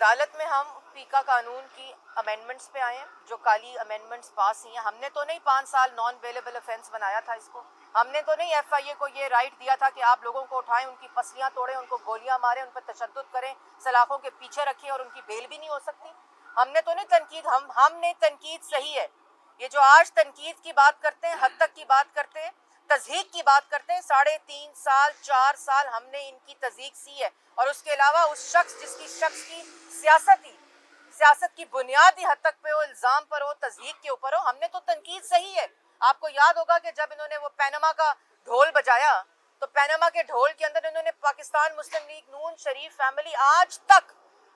عدالت میں ہم پیکا قانون کی امینڈمنٹس پہ آئے ہیں، جو کالی امینڈمنٹس پاس ہوئی ہیں. ہم نے تو نہیں 5 سال نان اویلیبل افینس بنایا تھا اس کو. ہم نے تو نہیں ایف آئی اے کو یہ رائٹ دیا تھا کہ آپ لوگوں کو اٹھائیں، ان کی پسلیاں توڑیں، ان کو گولیاں ماریں، ان پر تشدد کریں، سلاخوں کے پیچھے رکھیں اور ان کی بیل بھی نہیں ہو سکتی. ہم نے تو نہیں تنقید، ہم نے تنقید صحیح ہے. یہ جو آج تنقید کی بات کرتے ہیں، حد تک کی بات کرتے ہیں، تضحیق کی بات کرتے ہیں، 3.5 سال 4 سال ہم نے ان کی تضحیق سی ہے. اور اس کے علاوہ اس شخص جس کی شخص کی سیاست کی بنیادی حد تک پہ ہو، الزام پر ہو، تضحیق کے اوپر ہو، ہم نے تو تنقید صحیح ہے. آپ کو یاد ہوگا کہ جب انہوں نے وہ پینما کا ڈھول بجایا تو پینما کے ڈھول کے اندر انہوں نے پاکستان مسلم لیگ نون شریف فیملی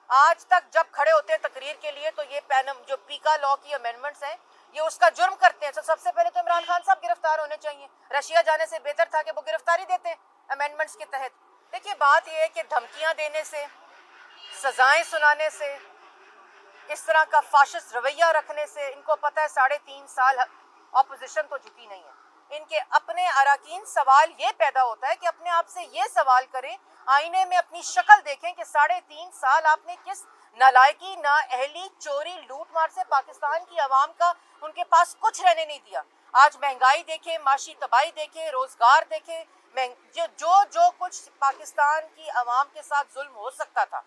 آج تک جب کھڑے ہوتے ہیں تقریر کے لیے تو یہ جو پیکا لا کی امینڈمنٹس ہیں یہ اس کا جرم کرتے ہیں. تو سب سے پہلے تو عمران خان صاحب گرفتار ہونے چاہیے. رشیا جانے سے بہتر تھا کہ وہ گرفتاری دیتے امینڈمنٹس کے تحت. دیکھیے بات یہ ہے کہ دھمکیاں دینے سے، سزائیں سنانے سے، اس طرح کا فاشسٹ رویہ رکھنے سے، ان کو پتہ ہے 3.5 سال اپوزیشن تو جھکی نہیں ہے. ان کے اپنے اراکین سوال یہ پیدا ہوتا ہے کہ اپنے آپ سے یہ سوال کریں، آئینے میں اپنی شکل دیکھیں کہ 3.5 سال آپ نے کس نالائکی، نااہلی، چوری، لوٹ مار سے پاکستان کی عوام کا ان کے پاس کچھ رہنے نہیں دیا. آج مہنگائی دیکھیں، معاشی تباہی دیکھیں، روزگار دیکھیں، جو کچھ پاکستان کی عوام کے ساتھ ظلم ہو سکتا تھا،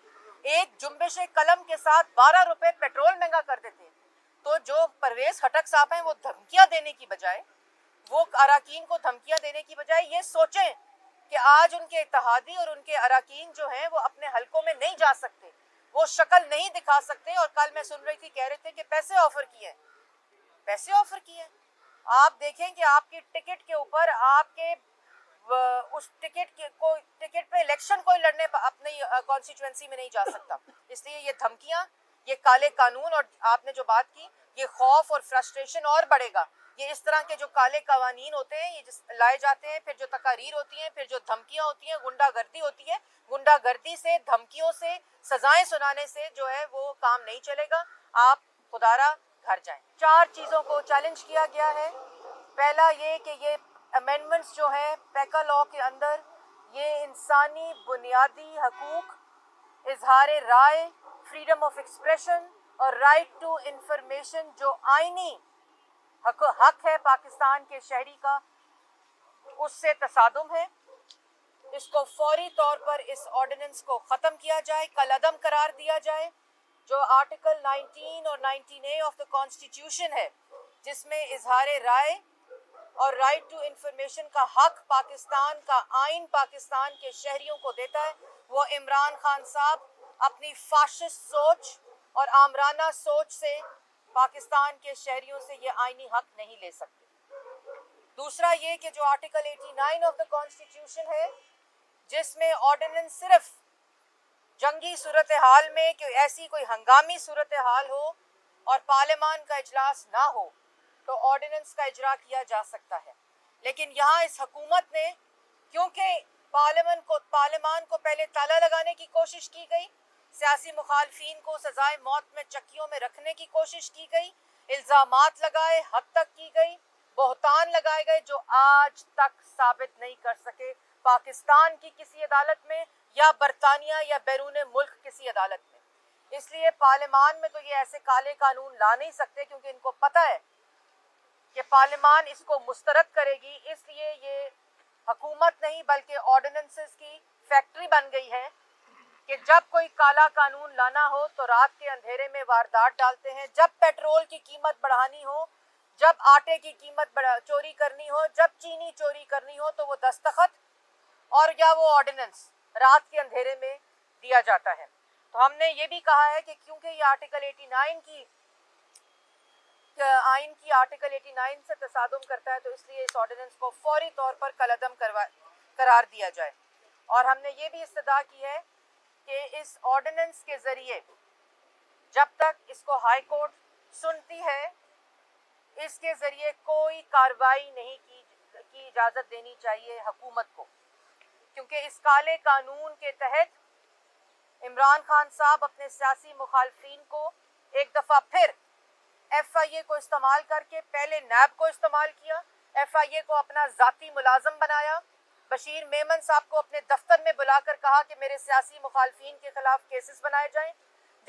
ایک جنبش قلم کے ساتھ 12 روپے پیٹرول مہنگا کر دیتے ہیں. تو جو پرویز خٹک صاحب ہیں وہ دھمکیاں دینے کی بجائے، وہ اراکین کو دھمکیاں دینے کی بجائے یہ سوچیں کہ آج ان کے اتحادی اور ان کے اراکین جو ہیں وہ اپنے حلقوں میں نہیں جا سکتے، وہ شکل نہیں دکھا سکتے. اور کل میں سن رہی تھی کہہ رہے تھے کہ پیسے آفر کیے. آپ دیکھیں کہ آپ کی ٹکٹ کے اوپر آپ کے اس ٹکٹ پہ الیکشن کوئی لڑنے اپنی کانسٹیچوئنسی میں نہیں جا سکتا. اس لیے یہ دھمکیاں، یہ کالے قانون اور آپ نے جو بات کی، یہ خوف اور فرسٹریشن اور بڑھے گا. یہ اس طرح کے جو کالے قوانین ہوتے ہیں یہ لائے جاتے ہیں، پھر جو تقاریر ہوتی ہیں، پھر جو دھمکیاں ہوتی ہیں، غنڈہ گردی ہوتی ہے. غنڈہ گردی سے، دھمکیوں سے، سزائیں سنانے سے جو ہے وہ کام نہیں چلے گا. آپ خدارا گھر جائیں. 4 چیزوں کو چیلنج کیا گیا ہے. پہلا یہ کہ یہ امینڈمنٹس جو ہیں پیکا لا کے اندر، یہ انسانی بنیادی حقوق، اظہار رائے، فریڈم آف ایکسپریشن اور رائٹ ٹو انفارمیشن جو آئینی حق ہے پاکستان کے شہری کا، اس سے تصادم ہے. اس کو فوری طور پر اس آرڈیننس کو ختم کیا جائے، کالعدم قرار دیا جائے. جو آرٹیکل 19 اور 19A آف دا کانسٹیٹیوشن ہے، جس میں اظہار رائے اور رائٹ ٹو انفارمیشن کا حق پاکستان کا آئین پاکستان کے شہریوں کو دیتا ہے، وہ عمران خان صاحب اپنی فاشسٹ سوچ اور آمرانہ سوچ سے پاکستان کے شہریوں سے یہ آئینی حق نہیں لے سکتے. دوسرا یہ کہ جو آرٹیکل 89 آف دا کانسٹیٹیوشن ہے، جس میں آرڈیننس صرف جنگی صورتحال میں کہ ایسی کوئی ہنگامی صورتحال ہو اور پارلیمان کا اجلاس نہ ہو تو آرڈیننس کا اجرا کیا جا سکتا ہے. لیکن یہاں اس حکومت نے، کیونکہ پارلیمان کو پہلے تالا لگانے کی کوشش کی گئی، سیاسی مخالفین کو سزائے موت میں چکیوں میں رکھنے کی کوشش کی گئی، الزامات لگائے، حد تک کی گئی، بہتان لگائے گئے جو آج تک ثابت نہیں کر سکے پاکستان کی کسی عدالت میں یا برطانیہ یا بیرون ملک کسی عدالت میں. اس لیے پارلیمان میں تو یہ ایسے کالے قانون لا نہیں سکتے، کیونکہ ان کو پتہ ہے کہ پارلیمان اس کو مسترد کرے گی. اس لیے یہ حکومت نہیں بلکہ آرڈیننسز کی فیکٹری بن گئی ہے کہ جب کوئی کالا قانون لانا ہو تو رات کے اندھیرے میں واردات ڈالتے ہیں. جب پیٹرول کی قیمت بڑھانی ہو، جب آٹے کی قیمت چوری کرنی ہو، جب چینی چوری کرنی ہو تو وہ دستخط اور یا وہ آرڈیننس رات کے اندھیرے میں دیا جاتا ہے. تو ہم نے یہ بھی کہا ہے کہ کیونکہ یہ آرٹیکل 89 کی آئین کی آرٹیکل 89 سے تصادم کرتا ہے، تو اس لیے اس آرڈیننس کو فوری طور پر کالعدم قرار دیا جائے. اور ہم نے یہ بھی استدعا کی ہے کہ اس آرڈیننس کے ذریعے جب تک اس کو ہائی کورٹ سنتی ہے، اس کے ذریعے کوئی کارروائی نہیں کی اجازت دینی چاہیے حکومت کو، کیونکہ اس کالے قانون کے تحت عمران خان صاحب اپنے سیاسی مخالفین کو ایک دفعہ پھر ایف آئی اے کو استعمال کر کے، پہلے نیب کو استعمال کیا، ایف آئی اے کو اپنا ذاتی ملازم بنایا، بشیر میمن صاحب کو اپنے دفتر میں بلا کر کہا کہ میرے سیاسی مخالفین کے خلاف کیسز بنائے جائیں،